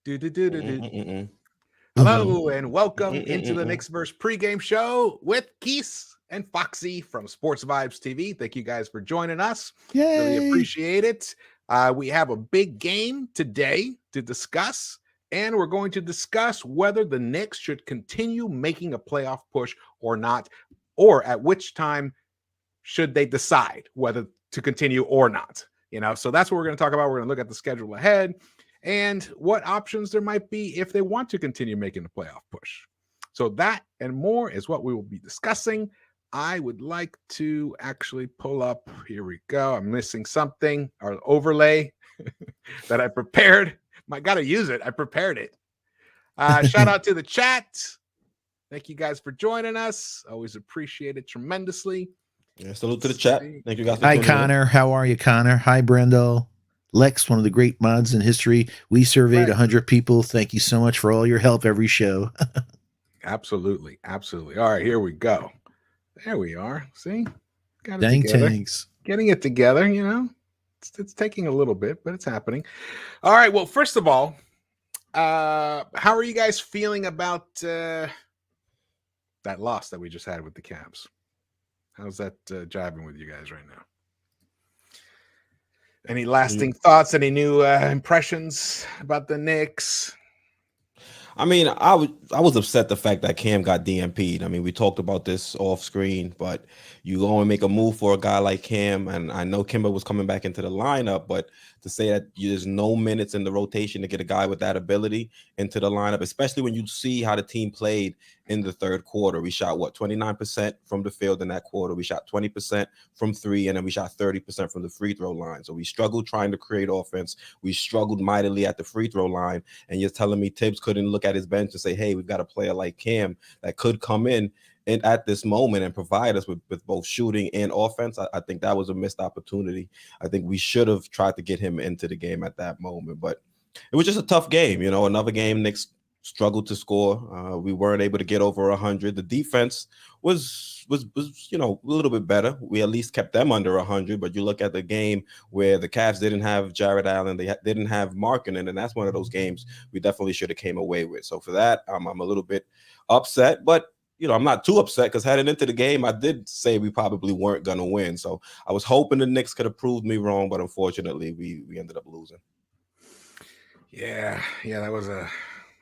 Do-do-do-do-do. Mm-mm-mm-mm. Hello and welcome into the Mm-mm-mm-mm. Knicks-Verse pregame show with Quis and Foxy from Sports Vibes TV. Thank you guys for joining us. Really Yay! appreciate it. We have a big game today to discuss, and we're going to discuss whether the Knicks should continue making a playoff push or not, or at which time should they decide whether to continue or not. So that's what we're going to talk about. We're going to look at the schedule ahead and what options there might be if they want to continue making the playoff push. So that and more is what we will be discussing. I would like to actually pull up, here we go. I'm missing something, our overlay that I prepared. I got to use it. I prepared it. Shout out to the chat. Thank you guys for joining us. Always appreciate it tremendously. Yeah, salute to the chat. Thank you guys for Hi, tuning in. Connor. How are you, Connor? Hi, Randle. Lex, one of the great mods in history. We surveyed 100 people. Thank you so much for all your help every show. Absolutely. Absolutely. All right, here we go. There we are. See? Got it Dang together. tanks. Getting it together, It's taking a little bit, but it's happening. All right. Well, first of all, how are you guys feeling about that loss that we just had with the Cavs? How's that jiving with you guys right now? Any lasting thoughts? Any new impressions about the Knicks? I mean, I was upset the fact that Cam got DMP'd. I mean, we talked about this off screen, but you go and make a move for a guy like Cam, and I know Kimba was coming back into the lineup, but to say that there's no minutes in the rotation to get a guy with that ability into the lineup, especially when you see how the team played in the third quarter. We shot 29% from the field in that quarter. We shot 20% from three, and then we shot 30% from the free throw line. So we struggled trying to create offense. We struggled mightily at the free throw line, and you're telling me Thibs couldn't look at his bench and say, hey, we've got a player like Cam that could come in and at this moment and provide us with both shooting and offense. I think that was a missed opportunity. I think we should have tried to get him into the game at that moment, but it was just a tough game. Another game Knicks struggled to score. We weren't able to get over 100. The defense was a little bit better. We at least kept them under 100, but you look at the game where the Cavs didn't have Jared Allen, they didn't have Markkanen, and that's one of those games we definitely should have came away with. So for that, I'm a little bit upset, but I'm not too upset because heading into the game, I did say we probably weren't going to win. So I was hoping the Knicks could have proved me wrong, but unfortunately, we ended up losing. Yeah, that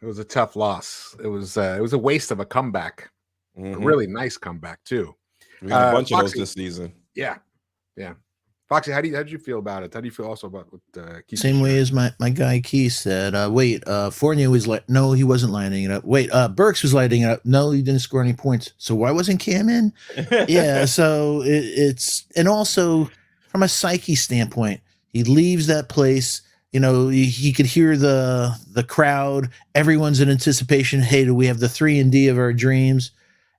was a tough loss. It was a waste of a comeback. A really nice comeback too. We got a bunch Foxy, of those this season. Yeah. Foxy, how did you feel about it? How do you feel also about what Keith? Same way as my guy Keith said. Fournier was no, he wasn't lining it up. Burks was lighting it up. No, he didn't score any points. So why wasn't Cam in? Yeah, so it's and also from a psyche standpoint, he leaves that place. He could hear the crowd. Everyone's in anticipation. Hey, do we have the 3-and-D of our dreams?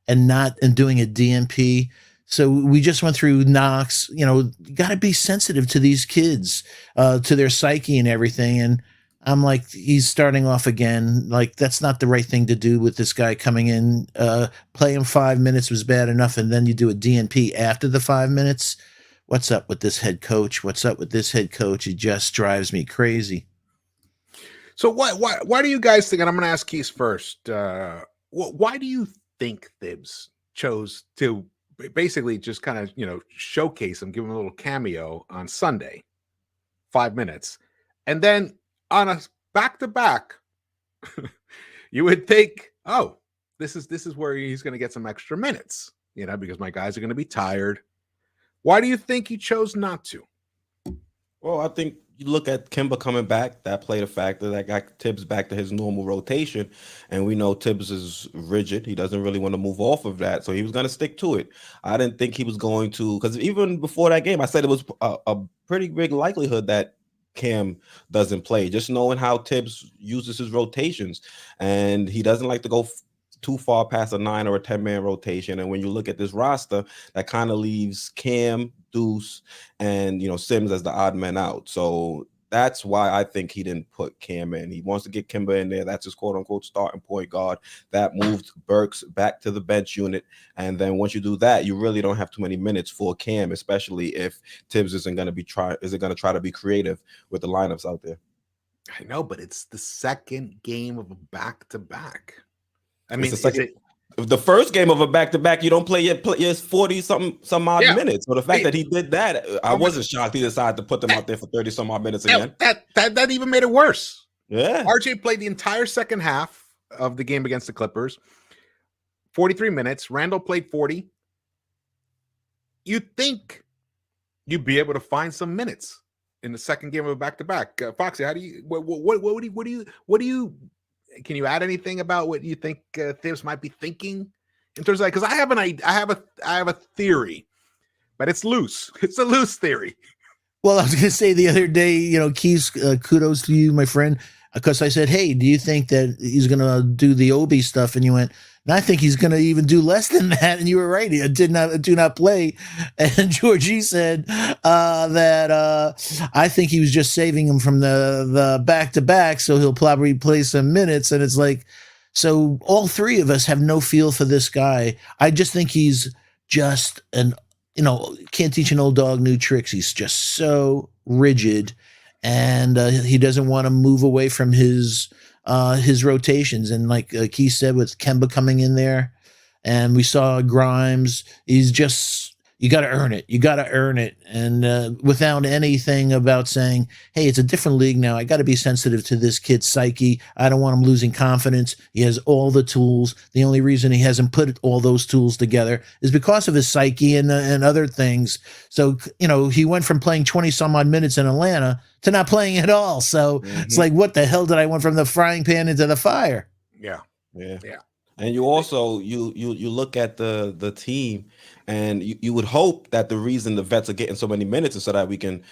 And doing a DMP. So we just went through Knox. You got to be sensitive to these kids, to their psyche and everything. And I'm like, he's starting off again. Like, that's not the right thing to do with this guy coming in. Play him 5 minutes was bad enough, and then you do a DNP after the 5 minutes. What's up with this head coach? It just drives me crazy. So why do you guys think, and I'm going to ask Keith first, why do you think Thibs chose to basically just kind of, showcase him, give him a little cameo on Sunday, 5 minutes, and then on a back-to-back, you would think, oh, this is where he's going to get some extra minutes, because my guys are going to be tired. Why do you think he chose not to? Well, I think you look at Kimba coming back, that played a factor. That got Thibs back to his normal rotation. And we know Thibs is rigid. He doesn't really want to move off of that. So he was going to stick to it. I didn't think he was going to, because even before that game, I said it was a pretty big likelihood that Cam doesn't play. Just knowing how Thibs uses his rotations. And he doesn't like to go too far past a 9 or a 10-man rotation. And when you look at this roster, that kind of leaves Cam, Deuce, and Sims as the odd man out. So that's why I think he didn't put Cam in. He wants to get Kimba in there. That's his quote-unquote starting point guard. That moved Burks back to the bench unit. And then once you do that, you really don't have too many minutes for Cam, especially if Thibs isn't going to try to be creative with the lineups out there. I know, but it's the second game of a back-to-back. I It's mean, the is second. it? The first game of a back-to-back, you don't play your 40 some odd Yeah. minutes. So the fact that he did that, I Oh my- wasn't shocked he decided to put them out there for 30 some odd minutes again. That even made it worse. Yeah. RJ played the entire second half of the game against the Clippers, 43 minutes. Randle played 40. You'd think you'd be able to find some minutes in the second game of a back-to-back. Foxy, how do you? What do you? Can you add anything about what you think Thibs might be thinking in terms of that? Because I have a theory, but it's loose. It's a loose theory. Well, I was going to say the other day, Keys, kudos to you, my friend, because I said, hey, do you think that he's going to do the Obi stuff? And you went, and I think he's going to even do less than that. And you were right. He do not play. And Georgie said that I think he was just saving him from the back-to-back, so he'll probably play some minutes. And it's like, so all three of us have no feel for this guy. I just think he's just can't teach an old dog new tricks. He's just so rigid, and he doesn't want to move away from his rotations. And like Keith said, with Kemba coming in there, and we saw Grimes, he's just, you got to earn it. You got to earn it. And without anything about saying, hey, it's a different league now. I got to be sensitive to this kid's psyche. I don't want him losing confidence. He has all the tools. The only reason he hasn't put all those tools together is because of his psyche and other things. So, he went from playing 20 some odd minutes in Atlanta to not playing at all. So It's like, what the hell did I went from the frying pan into the fire? Yeah. And you also you look at the team, and you would hope that the reason the vets are getting so many minutes is so that we can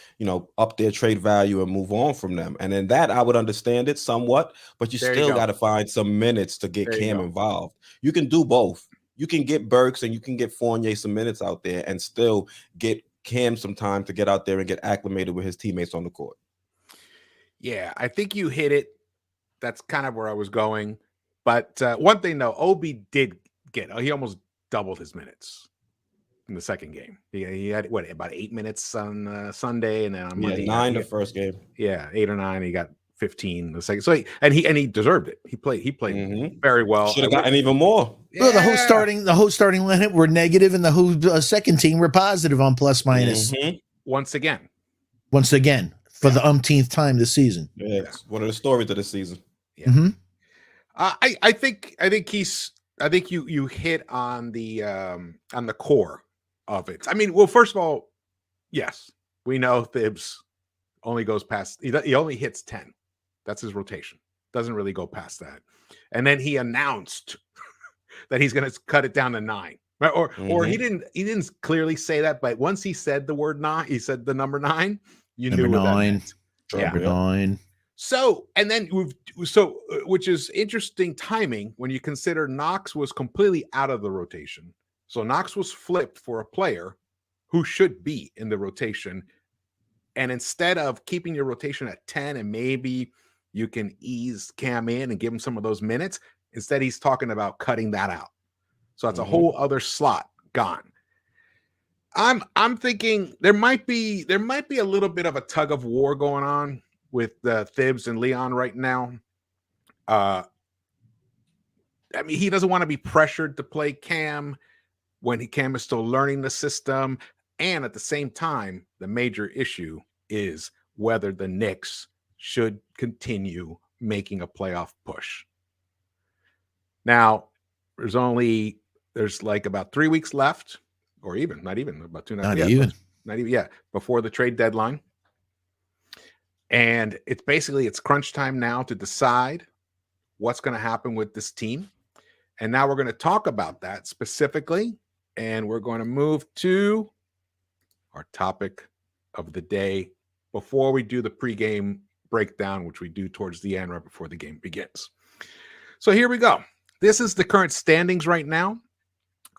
up their trade value and move on from them. And in that, I would understand it somewhat, but you still got to find some minutes to get Cam involved. You can do both. You can get Burks and you can get Fournier some minutes out there, and still get Cam some time to get out there and get acclimated with his teammates on the court. Yeah, I think you hit it. That's kind of where I was going. But one thing, though, Obi did he almost doubled his minutes in the second game. He had, about 8 minutes on Sunday, and then on Monday, 9 the first game. Yeah, 8 or 9. He got 15 the second. So he deserved it. He played very well. Should have gotten even more. Yeah. Well, the whole starting lineup were negative, and the whole second team were positive on plus minus. Once again, for the umpteenth time this season. Yeah, it's one of the stories of the season. Yeah. Mm-hmm. I think you hit on the core of it. I mean, well, first of all, yes, we know Thibs only goes past, he only hits 10. That's his rotation. Doesn't really go past that. And then he announced that he's going to cut it down to 9. Or he didn't clearly say that, but once he said the word 9, he said the number 9, you knew what that meant. Number 9. So, and then which is interesting timing when you consider Knox was completely out of the rotation. So Knox was flipped for a player who should be in the rotation. And instead of keeping your rotation at 10 and maybe you can ease Cam in and give him some of those minutes, instead he's talking about cutting that out. So that's a whole other slot gone. I'm thinking there might be a little bit of a tug of war going on with Thibs and Leon right now. I mean, he doesn't want to be pressured to play Cam when Cam is still learning the system. And at the same time, the major issue is whether the Knicks should continue making a playoff push. Now, there's like about 3 weeks left, or not even about 2 not even before the trade deadline. And it's crunch time now to decide what's going to happen with this team. And now we're going to talk about that specifically. And we're going to move to our topic of the day before we do the pregame breakdown, which we do towards the end, right before the game begins. So here we go. This is the current standings right now.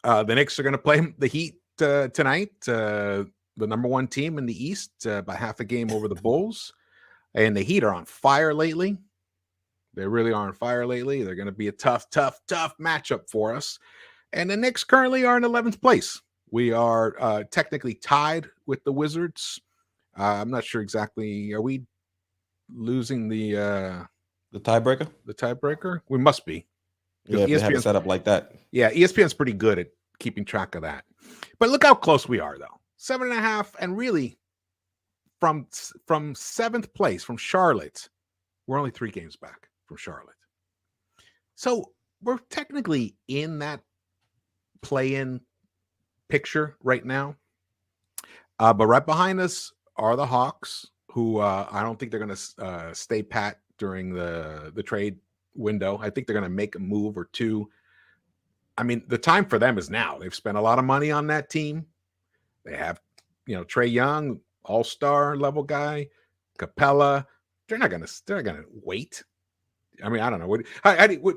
The Knicks are going to play the Heat tonight, the number 1 team in the East, by half a game over the Bulls. And the Heat are on fire lately. They really are on fire lately. They're going to be a tough matchup for us. And the Knicks currently are in 11th place. We are technically tied with the Wizards. I'm not sure exactly. Are we losing the tiebreaker. The tiebreaker? We must be. Yeah, if they have it set up like that. Yeah, ESPN's pretty good at keeping track of that. But look how close we are, though. 7.5, and really from 7th place, from Charlotte, we're only 3 games back from Charlotte. So we're technically in that play-in picture right now. But right behind us are the Hawks, who I don't think they're going to stay pat during the trade window. I think they're going to make a move or two. I mean, the time for them is now. They've spent a lot of money on that team. They have, Trae Young, all-star level guy, Capella. They're not gonna wait. I mean, I don't know.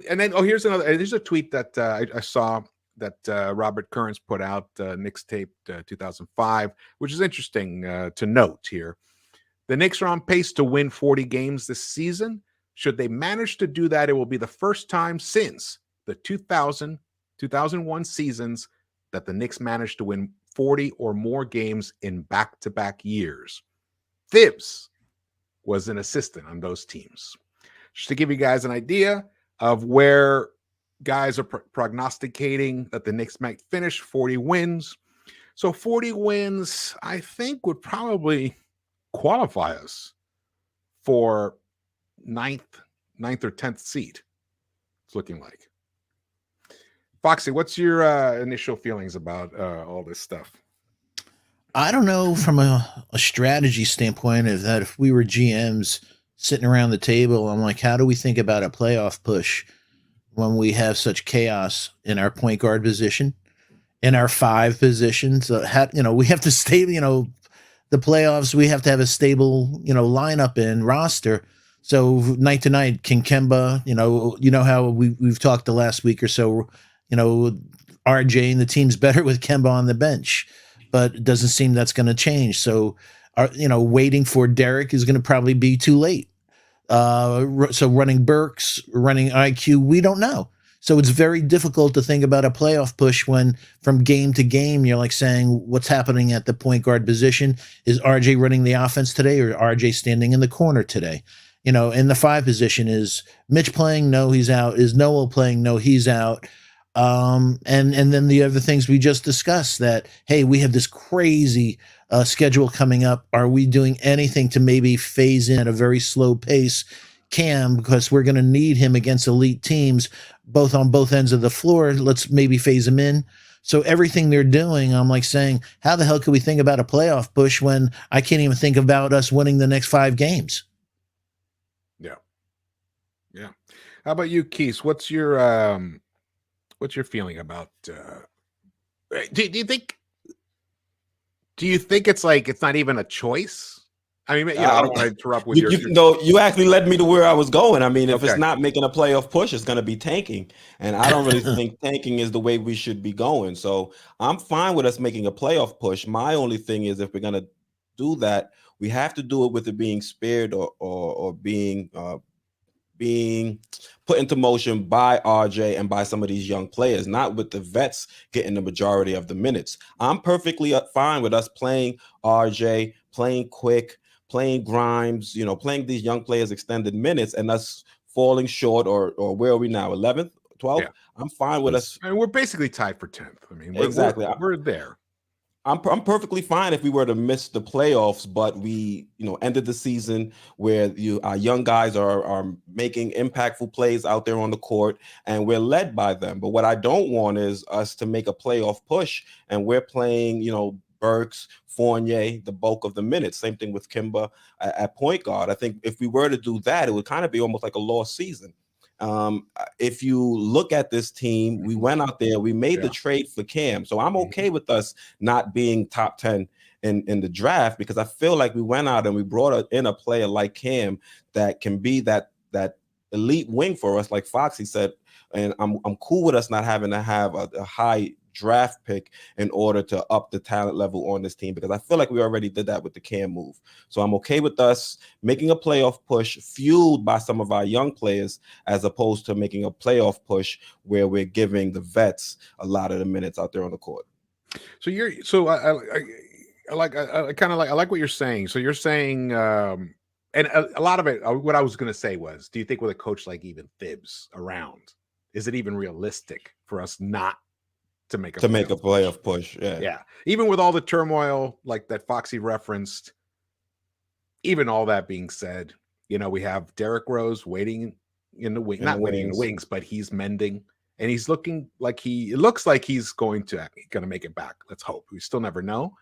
And then here's a tweet that I saw that Robert Kearns put out, Knicks tape 2005, which is interesting to note here. The Knicks are on pace to win 40 games this season. Should they manage to do that, it will be the first time since the 2001 seasons that the Knicks managed to win 40 or more games in back-to-back years. Thibs was an assistant on those teams. Just to give you guys an idea of where guys are prognosticating that the Knicks might finish, 40 wins. So 40 wins, I think, would probably qualify us for ninth or 10th seed. It's looking like. Foxy, what's your initial feelings about all this stuff? I don't know from a strategy standpoint if we were GMs sitting around the table, I'm like, how do we think about a playoff push when we have such chaos in our point guard position, in our 5 positions? We have to stay, the playoffs, we have to have a stable, lineup and roster. So night to night, can Kemba, how we've talked the last week or so, RJ and the team's better with Kemba on the bench, but it doesn't seem that's going to change. So, waiting for Derek is going to probably be too late. So running Burks, running IQ, we don't know. So it's very difficult to think about a playoff push when from game to game, you're like saying, what's happening at the point guard position? Is RJ running the offense today or RJ standing in the corner today? In the 5 position, is Mitch playing? No, he's out. Is Noel playing? No, he's out. And then the other things we just discussed that, hey, we have this crazy schedule coming up. Are we doing anything to maybe phase in at a very slow pace Cam, because we're going to need him against elite teams, both on both ends of the floor? Let's maybe phase him in. So everything they're doing, I'm like saying, how the hell could we think about a playoff push when I can't even think about us winning the next 5 games? Yeah. How about you, Quis? What's your feeling about? Do you think it's like it's not even a choice? I mean, I don't want to interrupt with you actually led me to where I was going. I mean, if it's not making a playoff push, it's going to be tanking, and I don't really think tanking is the way we should be going. So I'm fine with us making a playoff push. My only thing is, if we're going to do that, we have to do it with it being spared or being put into motion by RJ and by some of these young players, not with the vets getting the majority of the minutes. I'm perfectly fine with us playing RJ, playing Quick, playing Grimes, playing these young players extended minutes and us falling short or where are we now? 11th, 12th? Yeah. I'm fine with us. I mean, we're basically tied for 10th. I mean, exactly. We're there. I'm perfectly fine if we were to miss the playoffs, but we, ended the season where our young guys are making impactful plays out there on the court, and we're led by them. But what I don't want is us to make a playoff push, and we're playing, Burks, Fournier, the bulk of the minutes. Same thing with Kemba at point guard. I think if we were to do that, it would kind of be almost like a lost season. If you look at this team, we went out there, we made the trade for Cam. So I'm okay with us not being top 10 in the draft, because I feel like we went out and we brought in a player like Cam that can be that elite wing for us, like Foxy said. And I'm cool with us not having to have a high draft pick in order to up the talent level on this team, because I feel like we already did that with the Cam move. So I'm okay with us making a playoff push fueled by some of our young players, as opposed to making a playoff push where we're giving the vets a lot of the minutes out there on the court. So I like what you're saying. So you're saying and a lot of it, what I was going to say was, do you think with a coach like even Thibs around, is it even realistic for us not to make a playoff push? Yeah. Even with all the turmoil like that Foxy referenced, even all that being said, we have Derrick Rose waiting in the wing, not waiting in the wings, but he's mending, and he's looking like it looks like he's going to make it back. Let's hope. We still never know.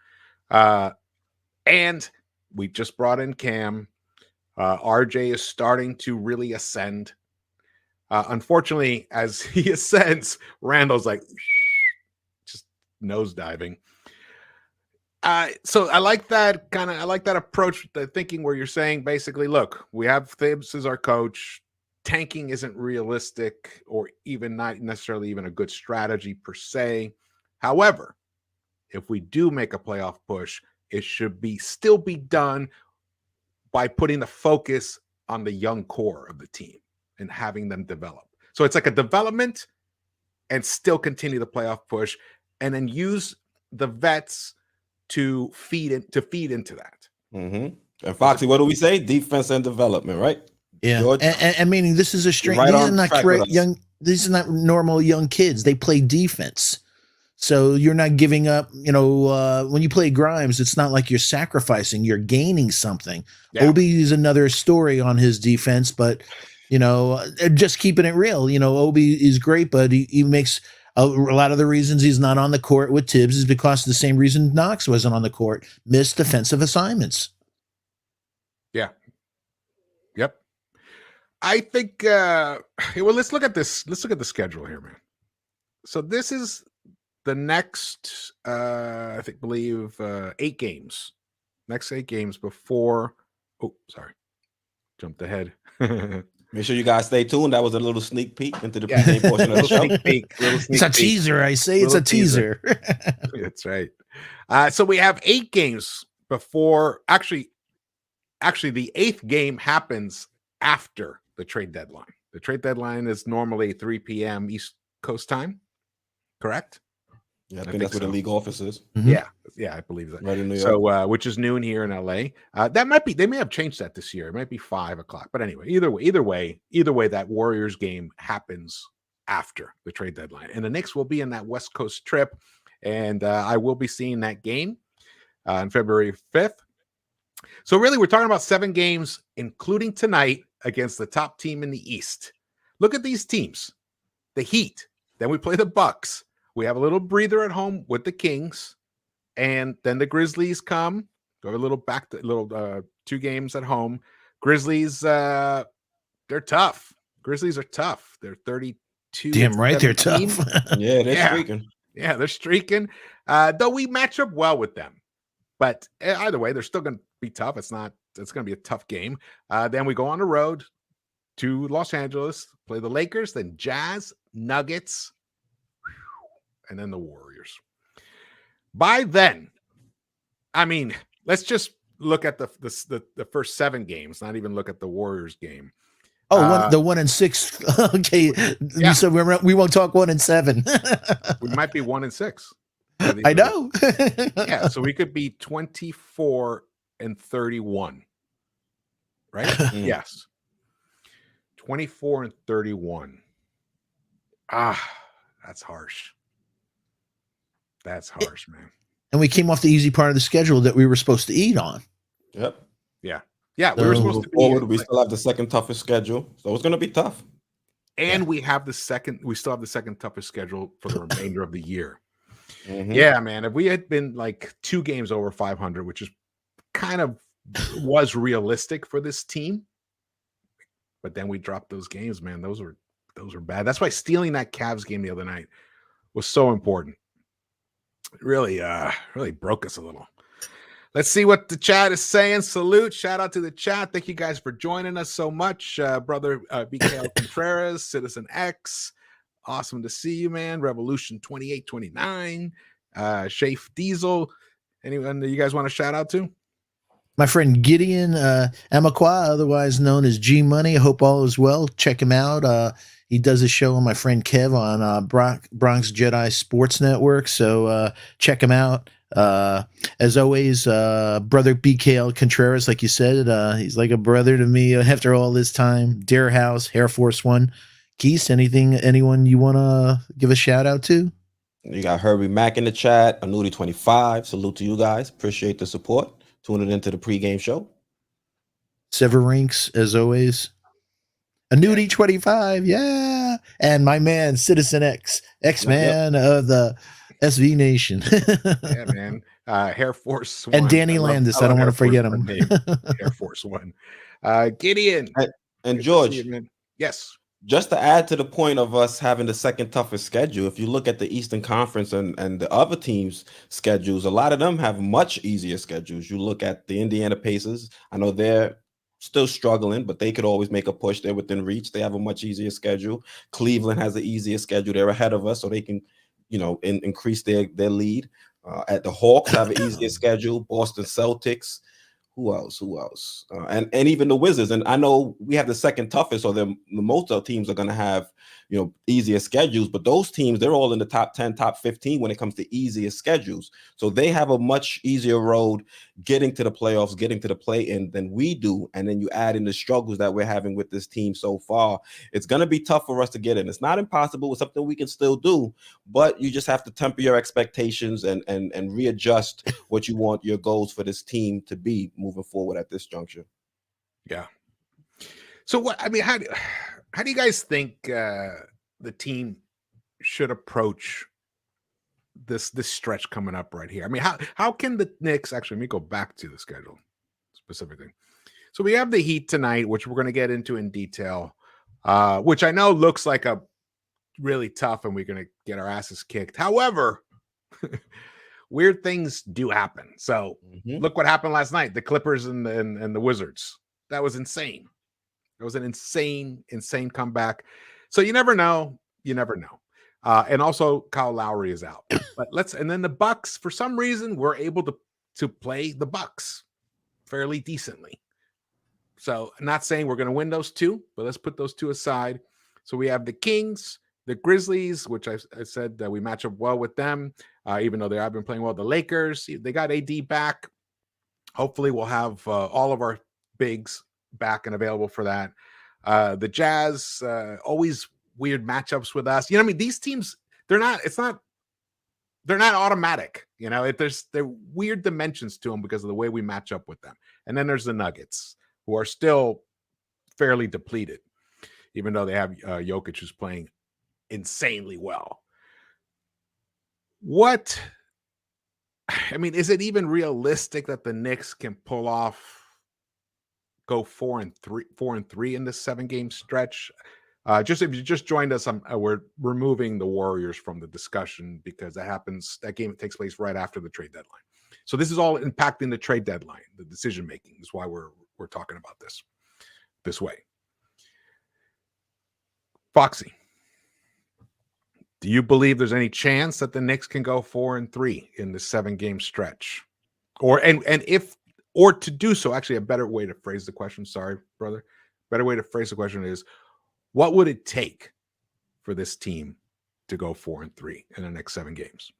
And we just brought in Cam. RJ is starting to really ascend. Unfortunately, as he ascends, Randle's like just nosediving. So I like that approach, the thinking where you're saying basically, look, we have Thibs as our coach. Tanking isn't realistic or even not necessarily even a good strategy per se. However, if we do make a playoff push, it should still be done by putting the focus on the young core of the team and having them develop. So it's like a development and still continue the playoff push, and then use the vets to feed into that. Mm-hmm. And Foxy, what do we say? Defense and development, right? Yeah, and meaning this is a strength. Right, these are not normal young kids. They play defense, so you're not giving up. When you play Grimes, it's not like you're sacrificing. You're gaining something. Yeah. Obi is another story on his defense, but just keeping it real. Obi is great, but he makes a lot of the reasons he's not on the court with Thibs is because of the same reason Knox wasn't on the court: missed defensive assignments. Yeah. Yep. I think. Well, let's look at this. Let's look at the schedule here, man. So this is the next, believe 8 games. Next 8 games before. Oh, sorry, jumped ahead. Make sure you guys stay tuned. That was a little sneak peek into the pregame portion of the show. It's a teaser. I say it's a teaser. That's right. So we have 8 games before. Actually, the 8th game happens after the trade deadline. The trade deadline is normally 3 p.m. East Coast time, correct? Yeah, I think that's where the league office is. Mm-hmm. Yeah, I believe that. Right in New York. So, which is noon here in LA. They may have changed that this year. It might be 5 o'clock. But anyway, either way, that Warriors game happens after the trade deadline, and the Knicks will be in that West Coast trip, and I will be seeing that game on February 5th. So really, we're talking about 7 games, including tonight against the top team in the East. Look at these teams: the Heat. Then we play the Bucks. We have a little breather at home with the Kings, and then the Grizzlies come. Go a little back to 2 games at home. Grizzlies, they're tough. Grizzlies are tough. They're 32. Damn right, 17. They're tough. Yeah, they're streaking. Yeah, they're streaking. Though we match up well with them, but either way, they're still going to be tough. It's going to be a tough game. Then we go on the road to Los Angeles, play the Lakers, then Jazz, Nuggets, and then the Warriors. By then, I mean, let's just look at the first 7 games, not even look at the Warriors game. Oh, the 1 and 6. Okay, yeah. So we won't talk 1 and 7. We might be 1 and 6. I know. Yeah, so we could be 24 and 31, right? Yes, 24 and 31. That's harsh. That's harsh, man. And we came off the easy part of the schedule that we were supposed to eat on. Yep. Yeah, we were supposed to be. We still have the second toughest schedule, so it's going to be tough. And we have we still have the second toughest schedule for the remainder of the year. Mm-hmm. Yeah, man. If we had been like 2 games over 500, which is kind of was realistic for this team, but then we dropped those games, man. Those were bad. That's why stealing that Cavs game the other night was so important. It really broke us a little. Let's see what the chat is saying. Salute. Shout out to the chat. Thank you guys for joining us so much. Brother BKL Contreras, Citizen X. Awesome to see you, man. Revolution 2829. Shafe Diesel. Anyone that you guys want to shout out to? My friend Gideon Amaqua, otherwise known as G Money. I hope all is well. Check him out. He does a show on my friend Kev on Bronx Jedi Sports Network. So check him out. As always, brother BKL Contreras, like you said, he's like a brother to me after all this time. Dare House, Air Force One. Quis, anyone you want to give a shout out to? You got Herbie Mack in the chat. Annuity 25. Salute to you guys. Appreciate the support. Tuning into the pregame show. Severinks, as always. Annuity 25, yeah. And my man, Citizen X-Man of the SV Nation. Yeah, man. Air Force One. And Danny Landis, I don't want to forget him. Air Force One. Gideon. And George. Yes. Just to add to the point of us having the second toughest schedule, if you look at the Eastern Conference and the other teams' schedules, a lot of them have much easier schedules. You look at the Indiana Pacers. I know they're still struggling, but they could always make a push. They're within reach. They have a much easier schedule. Cleveland has the easier schedule. They're ahead of us, so they can, increase their lead. At the Hawks have an easier schedule. Boston Celtics. Who else? And even the Wizards. And I know we have the second toughest, so the most of the teams are going to have, easier schedules. But those teams, they're all in the top 10, top 15 when it comes to easier schedules. So they have a much easier road getting to the playoffs, getting to the play-in than we do. And then you add in the struggles that we're having with this team so far. It's going to be tough for us to get in. It's not impossible. It's something we can still do, but you just have to temper your expectations and readjust what you want your goals for this team to be moving forward at this juncture. Yeah. So how do you guys think the team should approach this stretch coming up right here? I mean, how can the Knicks actually, let me go back to the schedule specifically. So we have the Heat tonight, which we're going to get into in detail, which I know looks like a really tough and we're going to get our asses kicked. However, weird things do happen. So look what happened last night. The Clippers and the Wizards. That was insane. It was an insane comeback. So you never know. And also Kyle Lowry is out. But and then the Bucks, for some reason, were able to play the Bucks fairly decently. So I'm not saying we're going to win those two, but let's put those two aside. So we have the Kings, the Grizzlies, which I said that we match up well with them, even though they have been playing well. The Lakers, they got AD back. Hopefully we'll have all of our bigs back and available for that. The Jazz, always weird matchups with us. These teams, they're not automatic. There weird dimensions to them because of the way we match up with them. And then there's the Nuggets, who are still fairly depleted, even though they have Jokic, who's playing insanely well. Is it even realistic that the Knicks can pull off, go 4-3 in this 7-game stretch? If you just joined us, we're removing the Warriors from the discussion because that game takes place right after the trade deadline. So this is all impacting the trade deadline, the decision making is why we're talking about this way. Foxy, do you believe there's any chance that the Knicks can go 4-3 in the 7-game stretch? Or to do so, actually a better way to phrase the question, sorry, brother. Better way to phrase the question is, what would it take for this team to go 4-3 in the next 7 games?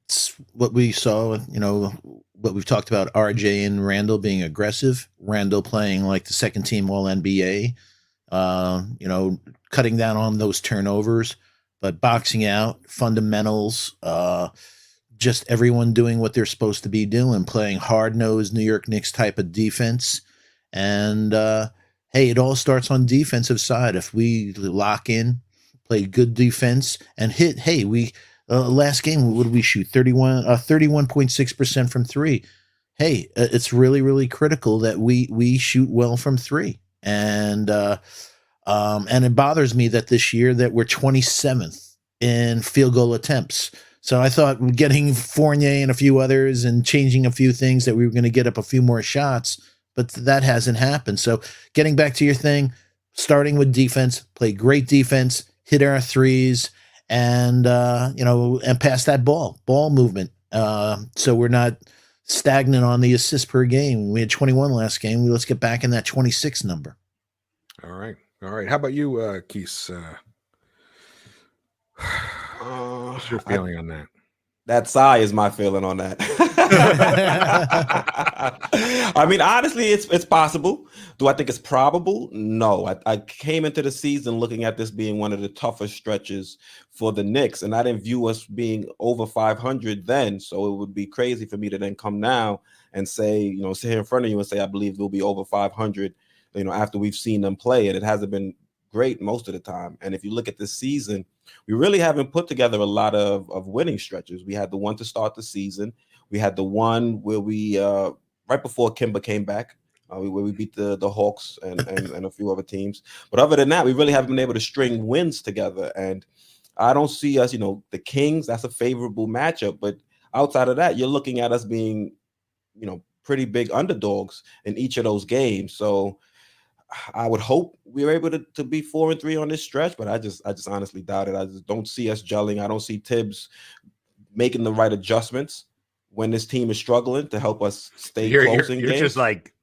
It's what we saw, what we've talked about, RJ and Randle being aggressive, Randle playing like the second team all NBA, cutting down on those turnovers, but boxing out, fundamentals, just everyone doing what they're supposed to be doing, playing hard-nosed New York Knicks type of defense. And, hey, it all starts on defensive side. If we lock in, play good defense, and hit, hey, last game, what did we shoot? 31.6% from three. Hey, it's really, really critical that we shoot well from three. And it bothers me that this year that we're 27th in field goal attempts. So I thought getting Fournier and a few others and changing a few things that we were going to get up a few more shots, but that hasn't happened. So getting back to your thing, starting with defense, play great defense, hit our threes, and pass that ball movement. So we're not stagnant on the assists per game. We had 21 last game. Let's get back in that 26 number. All right. How about you, Quis? What's your feeling on that? That sigh is my feeling on that. I mean, honestly, it's possible. Do I think it's probable? No. I came into the season looking at this being one of the toughest stretches for the Knicks, and I didn't view us being over 500 then. So it would be crazy for me to then come now and say, sit here in front of you and say I believe we'll be over 500, after we've seen them play, and it hasn't been great most of the time. And if you look at this season, we really haven't put together a lot of winning stretches. We had the one to start the season. We had the one where we right before Kemba came back, where we beat the Hawks and a few other teams. But other than that, we really haven't been able to string wins together. And I don't see us, the Kings, that's a favorable matchup. But outside of that, you're looking at us being, pretty big underdogs in each of those games. So I would hope we're able to be 4-3 on this stretch, but I just honestly doubt it. I just don't see us gelling. I don't see Thibs making the right adjustments when this team is struggling to help us stay close in games. You're just like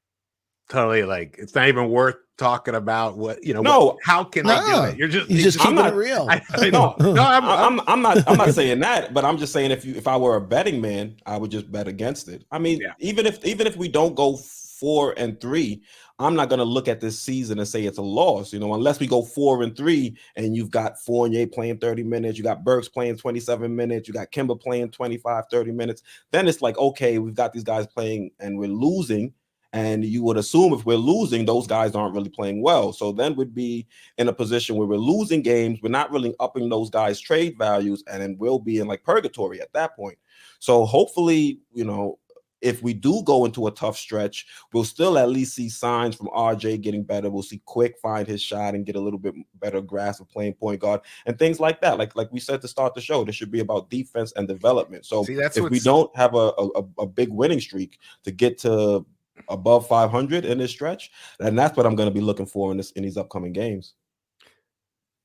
totally like it's not even worth talking about what No, how can they do it? You're just keeping it real. I'm not saying that, but I'm just saying if I were a betting man, I would just bet against it. I mean, even if we don't go 4-3, I'm not going to look at this season and say it's a loss, unless we go 4-3 and you've got Fournier playing 30 minutes, you got Burks playing 27 minutes, you got Kemba playing 25, 30 minutes. Then it's like, okay, we've got these guys playing and we're losing. And you would assume if we're losing, those guys aren't really playing well. So then we'd be in a position where we're losing games. We're not really upping those guys' trade values. And then we'll be in like purgatory at that point. So hopefully, if we do go into a tough stretch, we'll still at least see signs from RJ getting better. We'll see Quick find his shot and get a little bit better grasp of playing point guard and things like that. Like we said to start the show, this should be about defense and development. So if we don't have a big winning streak to get to above 500 in this stretch, and that's what I'm going to be looking for in these upcoming games.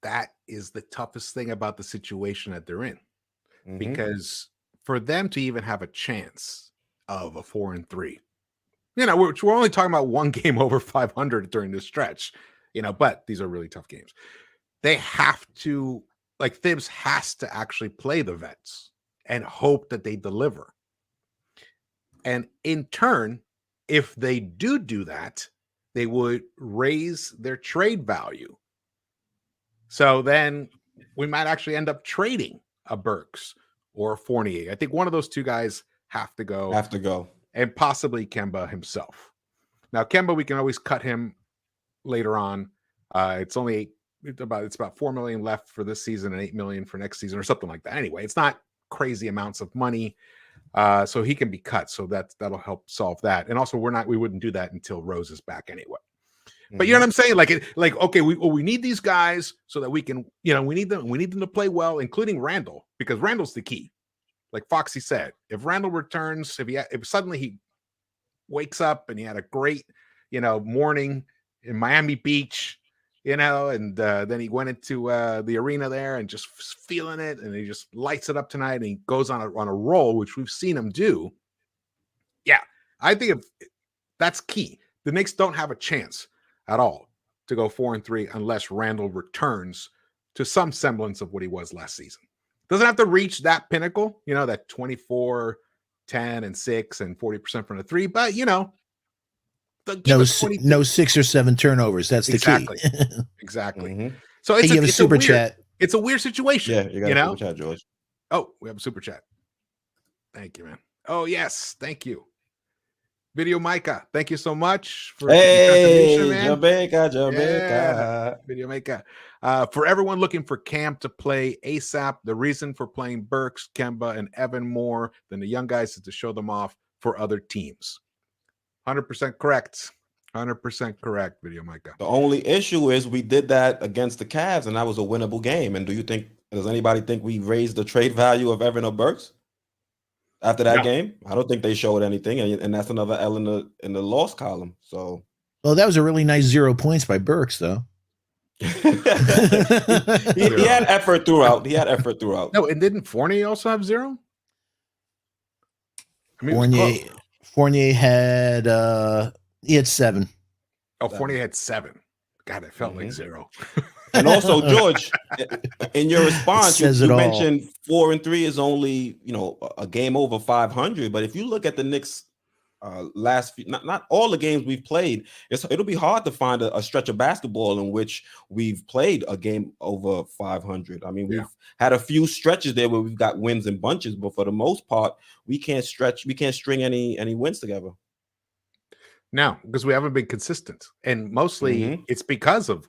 That is the toughest thing about the situation that they're in, because for them to even have a chance of a 4-3, we're only talking about one game over 500 during this stretch, but these are really tough games. They have to, like Thibs has to actually play the vets and hope that they deliver. And in turn, if they do that, they would raise their trade value. So then we might actually end up trading a Burks or a Fournier. I think one of those two guys have to go, and possibly Kemba himself. Now, Kemba, we can always cut him later on. It's about $4 million left for this season and $8 million for next season or something like that. Anyway, it's not crazy amounts of money. So he can be cut. So that'll help solve that. And also we wouldn't do that until Rose is back anyway. But you know what I'm saying? Okay, we need these guys so that we can, we need them to play well, including Randle, because Randle's the key. Like Foxy said, if Randle returns, if suddenly he wakes up and he had a great, morning in Miami Beach, and then he went into the arena there and just feeling it, and he just lights it up tonight, and he goes on a roll, which we've seen him do. Yeah, I think that's key. The Knicks don't have a chance at all to go 4-3 unless Randle returns to some semblance of what he was last season. Doesn't have to reach that pinnacle, that 24, 10, and 6 and 40% from the three, but no 6 or 7 turnovers. That's the key. Exactly. So it's a super chat. It's a weird situation. Yeah, you got a super chat, George. Oh, we have a super chat. Thank you, man. Oh yes, thank you. Video Micah, thank you so much for contribution, man. Jamaica. Yeah. Video Micah. For everyone looking for Cam to play ASAP, the reason for playing Burks, Kemba, and Evan more than the young guys is to show them off for other teams. 100% correct. 100% correct, Video Micah. The only issue is we did that against the Cavs, and that was a winnable game. And does anybody think we raised the trade value of Evan or Burks after that game? I don't think they showed anything, and that's another L in the loss column. So, well, that was a really nice 0 points by Burks, though. he had effort throughout. No, and didn't Fournier also have 0? I mean, Fournier had 7. Oh, Fournier had 7. God, it felt like 0. And also, George, in your response, you all. mentioned 4-3 is only, a game over 500. But if you look at the Knicks last few, not all the games we've played, it'll be hard to find a stretch of basketball in which we've played a game over 500. I mean, we've had a few stretches there where we've got wins in bunches, but for the most part, we can't string any wins together. No, because we haven't been consistent, and mostly it's because of,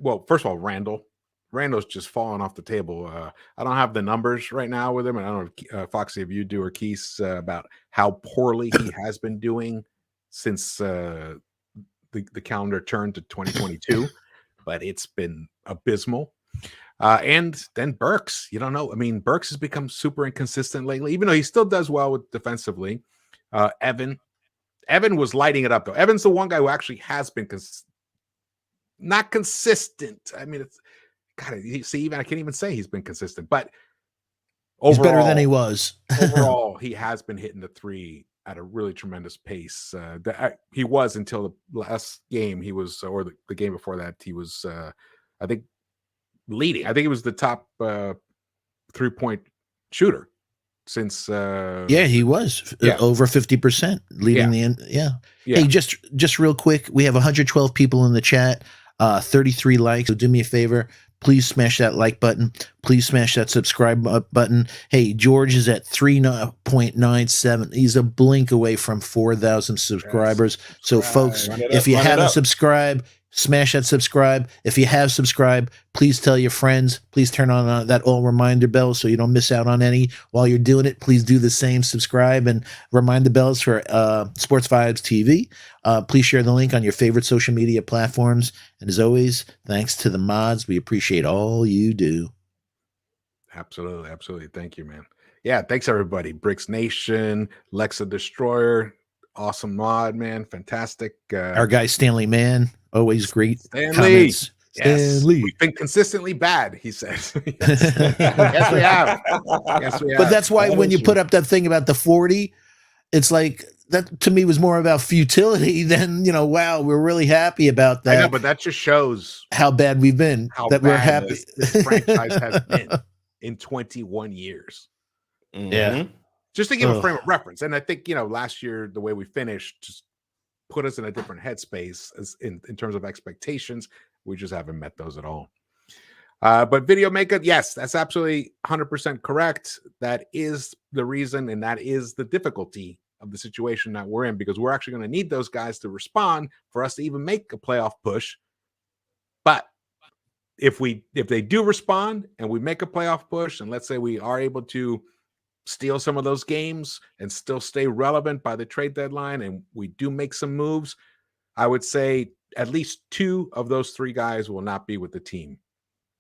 well, first of all, Randle's just falling off the table. I don't have the numbers right now with him, and I don't know if Foxy, if you do, or Quis, about how poorly he has been doing since the calendar turned to 2022, but it's been abysmal. And then Burks, you don't know. I mean, Burks has become super inconsistent lately, even though he still does well with defensively. Evan was lighting it up, though. Evan's the one guy who actually has been not consistent. I mean, it's God. See, even I can't even say he's been consistent, but overall, he's better than he was. Overall, he has been hitting the three at a really tremendous pace. He was until the last game. He was, or the game before that, he was, I think, leading. I think he was the top 3-point shooter since he was over 50% leading the end. Hey, just real quick, we have 112 people in the chat, 33 likes. So do me a favor, please smash that like button, please smash that subscribe button. Hey, George is at 3.97. He's a blink away from 4,000 subscribers. So folks, if you haven't subscribed, smash that subscribe. If you have subscribed, please tell your friends. Please turn on that all reminder bell so you don't miss out on any. While you're doing it, please do the same. Subscribe and remind the bells for Sports Vibes TV. Please share the link on your favorite social media platforms. And as always, thanks to the mods. We appreciate all you do. Absolutely. Thank you, man. Yeah, thanks everybody. Bricks Nation, Lexa Destroyer, awesome mod, man. Fantastic. Our guy Stanley Mann, always great comments. Yes. We've been consistently bad, he says. Yes, we have. But that's why when you put up that thing about the 40, it's like that to me was more about futility than, wow, we're really happy about that. I know, but that just shows how bad we've been. We're happy. This franchise has been in 21 years. Yeah. Just to give a frame of reference. And I think, last year, the way we finished just put us in a different headspace as in terms of expectations. We just haven't met those at all. But Video Maker, yes, that's absolutely 100% correct. That is the reason, and that is the difficulty of the situation that we're in, because we're actually going to need those guys to respond for us to even make a playoff push. But if they do respond and we make a playoff push, and let's say we are able to steal some of those games and still stay relevant by the trade deadline, and we do make some moves, I would say at least 2 of those 3 guys will not be with the team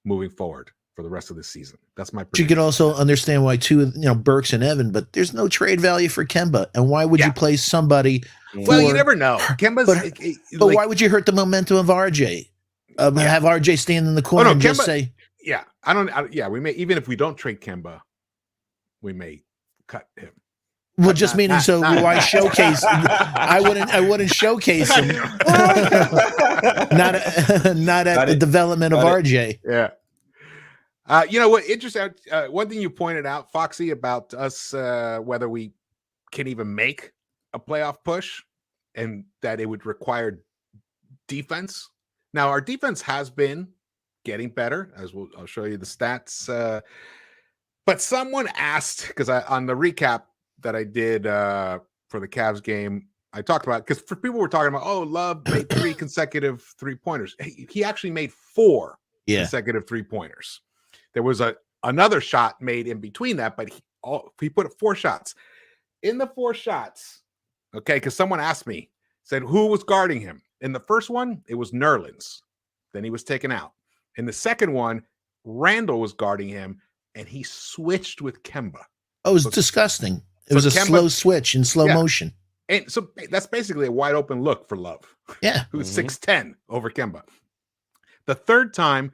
moving forward for the rest of the season. That's my prediction. You can also understand why 2, Burks and Evan, but there's no trade value for Kemba. And why would you play somebody? Well, you never know. Kemba's, but why would you hurt the momentum of RJ? Have RJ stand in the corner and just say, we may, even if we don't trade Kemba, we may cut him. Well, just meaning why showcase? I wouldn't showcase him. not at the development of RJ. Yeah. You know what? Interesting. One thing you pointed out, Foxy, about us, whether we can even make a playoff push, and that it would require defense. Now, our defense has been getting better, as I'll show you the stats. But someone asked, because on the recap that I did for the Cavs game, I talked about, because for people were talking about, Love made 3 consecutive 3-pointers. He actually made 4 consecutive 3-pointers. There was another shot made in between that, but he put 4 shots. In the 4 shots, okay, because someone asked me, said, who was guarding him? In the first one, it was Nerlens. Then he was taken out. In the second one, Randle was guarding him, and he switched with Kemba. Oh, it was disgusting. It was a slow switch in slow motion. And so that's basically a wide open look for Love. Yeah. Who's 6'10" over Kemba. The third time,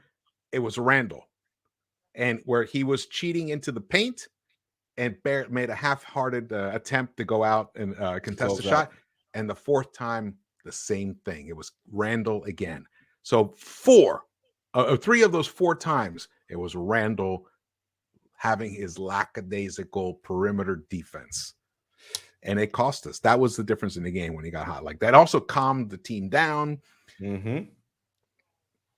it was Randle. And where he was cheating into the paint, and Barrett made a half-hearted attempt to go out and contest the shot. And the fourth time, the same thing. It was Randle again. So 4 3 of those 4 times, it was Randle having his lackadaisical perimeter defense. And it cost us. That was the difference in the game when he got hot. Like that also calmed the team down. Mm-hmm.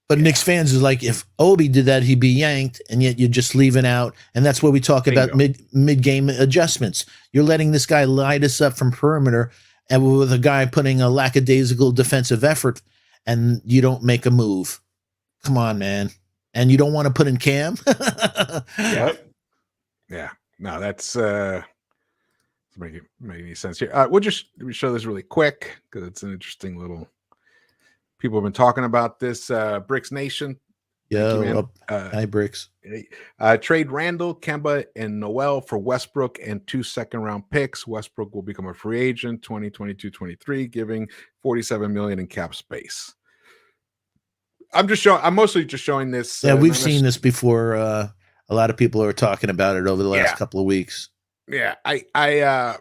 But Knicks fans is like, if Obi did that, he'd be yanked, and yet you're just leaving out. And that's what we talk about mid game adjustments. You're letting this guy light us up from perimeter, and with a guy putting a lackadaisical defensive effort, and you don't make a move. Come on, man. And you don't want to put in Cam. Yeah. No, that's make any sense here. We'll show this really quick because it's an interesting little. People have been talking about this. Bricks Nation. Yeah. Hi, Bricks. Trade Randle, Kemba, and Noel for Westbrook and 2 second-round picks. Westbrook will become a free agent 2022-23, giving $47 million in cap space. I'm mostly just showing this. Yeah, we've seen this before. A lot of people are talking about it over the last couple of weeks. Yeah, I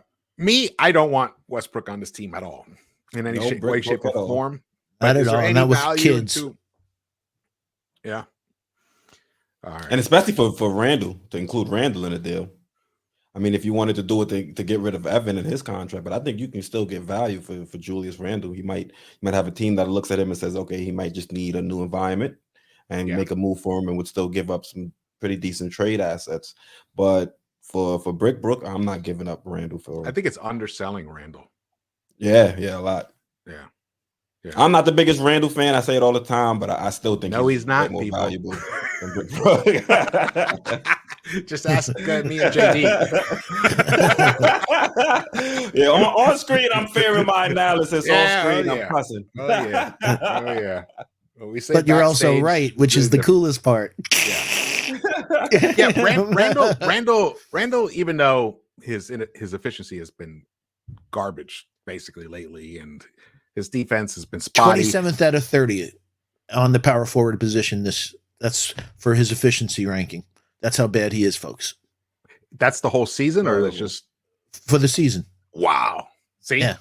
don't want Westbrook on this team at all in any way, shape, or form. Not at all. And that was kids. Yeah. All right. And especially for Randle, to include Randle in the deal. I mean, if you wanted to do it to get rid of Evan and his contract, but I think you can still get value for Julius Randle. He might have a team that looks at him and says, okay, he might just need a new environment and make a move for him and would still give up some pretty decent trade assets. But for Brick Brook, I'm not giving up Randle for. I think it's underselling Randle. Yeah, a lot. Yeah. I'm not the biggest Randle fan. I say it all the time, but I still think he's not more valuable than Brick Brook. Just ask me and JD. Yeah, on screen, I'm fair in my analysis. On screen, I'm cussing. Oh yeah. Well, we say but you're also right, which is the coolest part. Yeah. Randle, even though his efficiency has been garbage basically lately, and his defense has been spotty. 27th out of 30 on the power forward position. That's for his efficiency ranking. That's how bad he is, folks. That's the whole season, or that's just for the season? Wow. See? Yeah.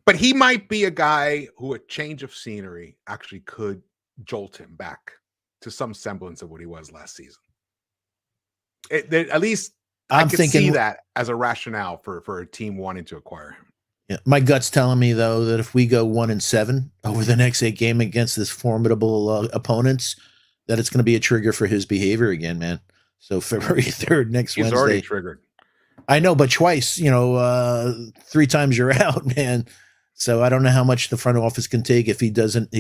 But he might be a guy who a change of scenery actually could jolt him back to some semblance of what he was last season. At least I can see that as a rationale for a team wanting to acquire him. Yeah, my gut's telling me though that if we go 1-7 over the next 8 games against this formidable opponents, that it's going to be a trigger for his behavior again, man. So February 3rd, next Wednesday. He's already triggered. I know, but twice, 3 times you're out, man. So I don't know how much the front office can take if he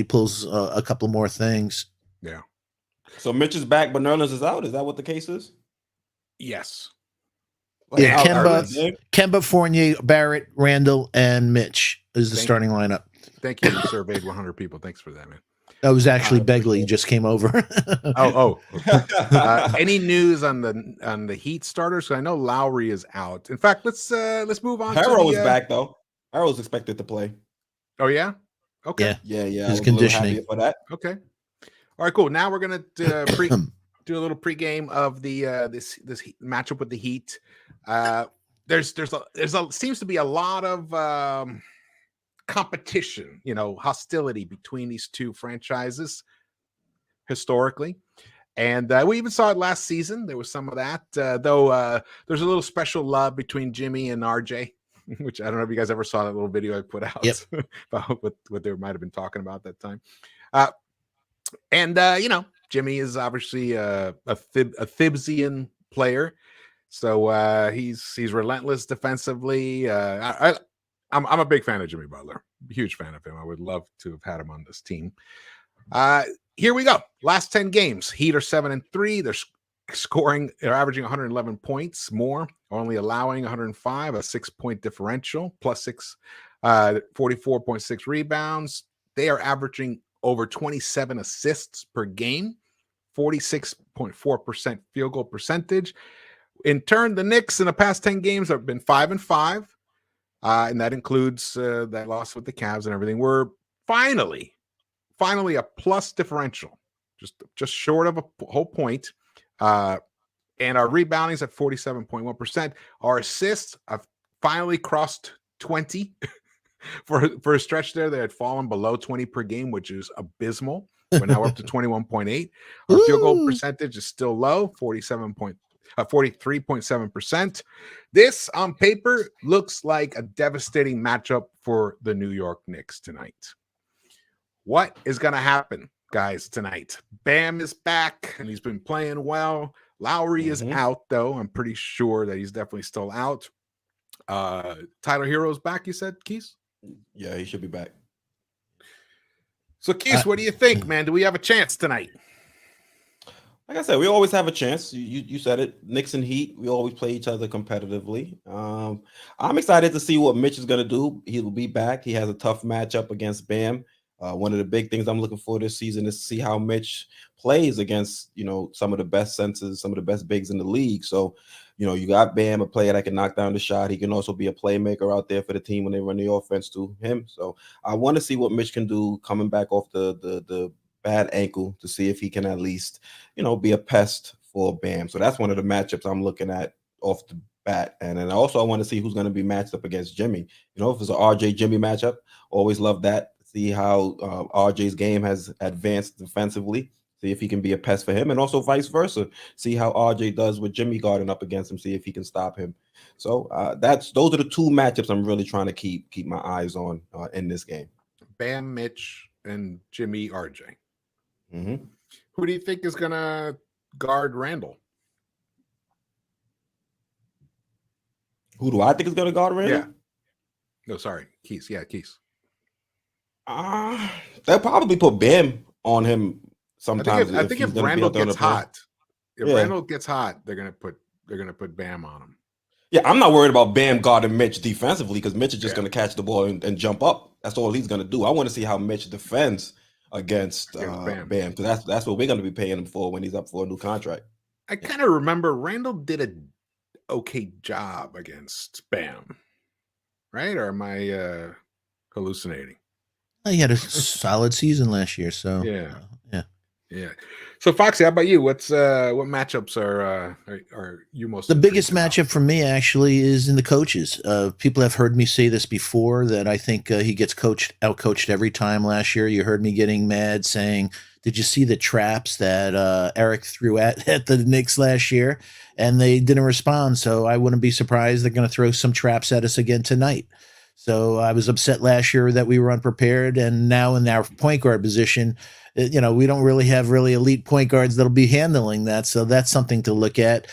pulls a couple more things. Yeah. So Mitch is back, but Nerlens is out. Is that what the case is? Yes. Yeah, Kemba, Fournier, Barrett, Randle, and Mitch is the starting lineup. Thank you. You surveyed 100 people. Thanks for that, man. That was actually Begley just came over. Any news on the Heat starters? So I know Lowry is out. In fact, let's move on. Harrell is back though. Harrell's expected to play. Oh yeah. Okay. Yeah. His conditioning for that. Okay. All right. Cool. Now we're gonna do a little pregame of the this matchup with the Heat. There's seems to be a lot of competition, hostility between these two franchises historically, and we even saw it last season. There was some of that, though. There's a little special love between Jimmy and RJ, which I don't know if you guys ever saw that little video I put out about what they might have been talking about that time. And Jimmy is obviously a Thibsian player, so he's relentless defensively. I'm a big fan of Jimmy Butler, huge fan of him. I would love to have had him on this team. Here we go. Last 10 games, Heat are 7-3. They're averaging 111 points more, only allowing 105, a 6-point differential, plus 6, 44.6 rebounds. They are averaging over 27 assists per game, 46.4% field goal percentage. In turn, the Knicks in the past 10 games have been 5-5, and that includes that loss with the Cavs and everything. We're finally a plus differential, just short of a whole point. And our rebounding is at 47.1%. Our assists have finally crossed 20. For a stretch there, they had fallen below 20 per game, which is abysmal. We're now up to 21.8. Our field goal percentage is still low, 43.7%. This on paper looks like a devastating matchup for the New York Knicks tonight. What is going to happen, guys, tonight? Bam is back, and he's been playing well. Lowry is out, though. I'm pretty sure that he's definitely still out. Tyler Hero's back, you said, Quis? Yeah, he should be back. So, Quis, what do you think, man? Do we have a chance tonight? Like I said, we always have a chance. You said it. Knicks and Heat, we always play each other competitively. I'm excited to see what Mitch is going to do. He will be back. He has a tough matchup against Bam. One of the big things I'm looking for this season is to see how Mitch plays against, some of the best senses, some of the best bigs in the league. So, you got Bam, a player that can knock down the shot. He can also be a playmaker out there for the team when they run the offense to him. So I want to see what Mitch can do coming back off the bad ankle to see if he can at least, be a pest for Bam. So that's one of the matchups I'm looking at off the bat. And then also I want to see who's going to be matched up against Jimmy. If it's an RJ Jimmy matchup, always love that. See how RJ's game has advanced defensively. See if he can be a pest for him, and also vice versa. See how RJ does with Jimmy guarding up against him. See if he can stop him. So those are the two matchups I'm really trying to keep my eyes on in this game. Bam, Mitch, and Jimmy, RJ. Mm-hmm. Who do you think is gonna guard Randle? Who do I think is gonna guard Randle? Yeah. No, sorry, Quis. Yeah, Quis. They'll probably put Bam on him sometimes. I think if Randle gets hot, Randle gets hot, they're gonna put Bam on him. Yeah, I'm not worried about Bam guarding Mitch defensively because Mitch is just gonna catch the ball and jump up. That's all he's gonna do. I want to see how Mitch defends against Bam. Because that's what we're gonna be paying him for when he's up for a new contract. I kind of remember Randle did an okay job against Bam, right? Or am I hallucinating? He had a solid season last year, so yeah. Yeah. So Foxy, how about you? What matchups are you most? The biggest matchup for me actually is in the coaches. People have heard me say this before that I think he gets outcoached every time last year. You heard me getting mad saying, "Did you see the traps that Eric threw at the Knicks last year?" And they didn't respond. So I wouldn't be surprised they're going to throw some traps at us again tonight. So I was upset last year that we were unprepared, and now in our point guard position, we don't really have elite point guards that'll be handling that. So that's something to look at.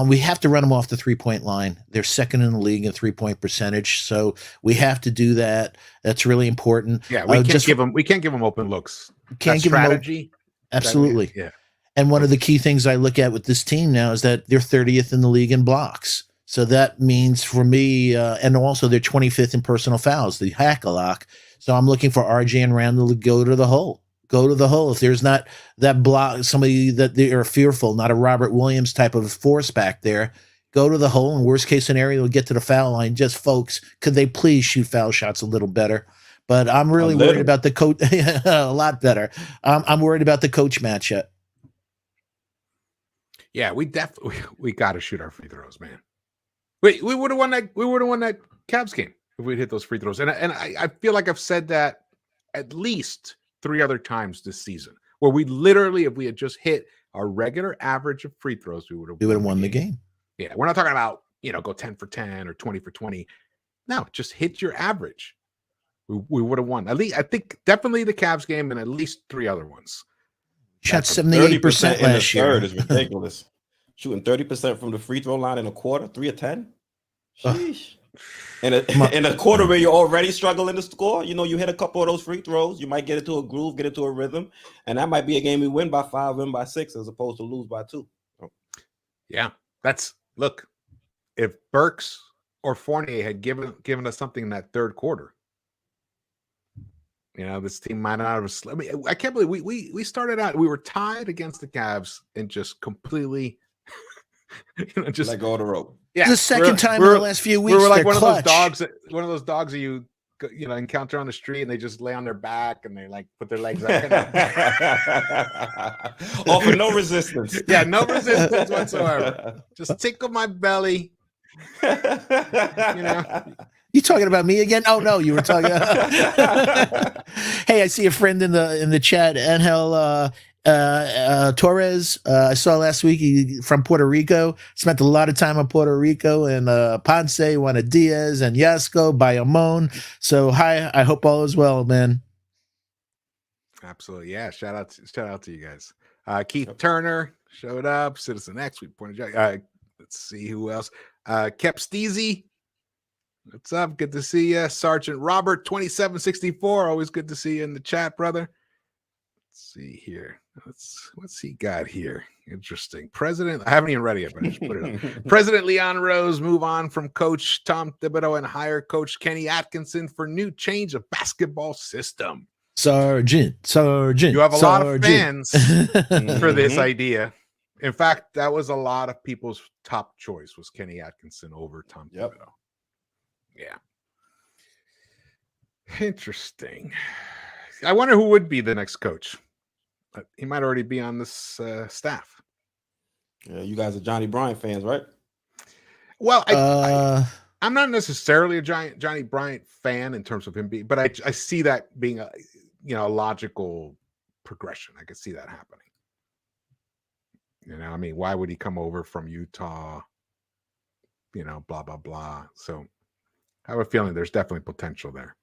We have to run them off the 3-point line. They're second in the league in 3-point percentage, so we have to do that. That's really important. Yeah, we can't give them open looks. Can't give strategy. Absolutely. Yeah. And one of the key things I look at with this team now is that they're 30th in the league in blocks. So that means for me, and also they're 25th in personal fouls, the hack-a-lock. So I'm looking for RJ and Randle to go to the hole. Go to the hole. If there's not that block, somebody that they are fearful, not a Robert Williams type of force back there, go to the hole. In worst case scenario, they'll get to the foul line. Just folks, could they please shoot foul shots a little better? But I'm really worried about the coach. A lot better. I'm worried about the coach matchup. Yeah, we got to shoot our free throws, man. We would have won that. We would have won that Cavs game if we'd hit those free throws. And I feel like I've said that at least 3 other times this season, where we literally, if we had just hit our regular average of free throws, we would have won the game. Yeah, we're not talking about go 10 for 10 or 20 for 20. No, just hit your average. We would have won. At least I think definitely the Cavs game and at least 3 other ones. Shot 78% last year. Third is ridiculous. Shooting 30% from the free throw line in a quarter, 3 of 10. Sheesh. In a quarter where you're already struggling to score, you hit a couple of those free throws, you might get into a groove, get into a rhythm, and that might be a game we win by 5, win by 6, as opposed to lose by 2. Yeah, look. If Burks or Fournier had given us something in that third quarter, this team might not have. I mean, I can't believe we started out. We were tied against the Cavs and just completely. Just let go of the rope. Yeah, the second time in the last few weeks. We were like one of those dogs that you encounter on the street, and they just lay on their back and they put their legs up. Offer no resistance. Yeah, no resistance whatsoever. Just tickle my belly. You talking about me again? Oh no, you were talking. Hey, I see a friend in the chat, Angel Torres. I saw last week. He from Puerto Rico. Spent a lot of time in Puerto Rico, and Ponce, Juana Diaz, and Yasco, Bayamon. So hi, I hope all is well, man. Absolutely, yeah. Shout out to you guys. Keith Turner showed up. Citizen X. We pointed out. Let's see who else. Kep Steezy. What's up? Good to see you. Sergeant Robert 2764. Always good to see you in the chat, brother. Let's see here. What's he got here? Interesting. President, I haven't even read it yet, but I just put it up. President Leon Rose move on from Coach Tom Thibodeau and hire Coach Kenny Atkinson for new change of basketball system. Sergeant. You have a lot of fans for this idea. In fact, that was a lot of people's top choice was Kenny Atkinson over Tom Thibodeau. Yeah. Interesting. I wonder who would be the next coach. He might already be on this staff. Yeah, you guys are Johnny Bryant fans, right? Well, I'm not necessarily a Johnny Bryant fan in terms of him being, but I see that being a logical progression. I could see that happening. I mean, why would he come over from Utah? Blah, blah, blah. So I have a feeling there's definitely potential there.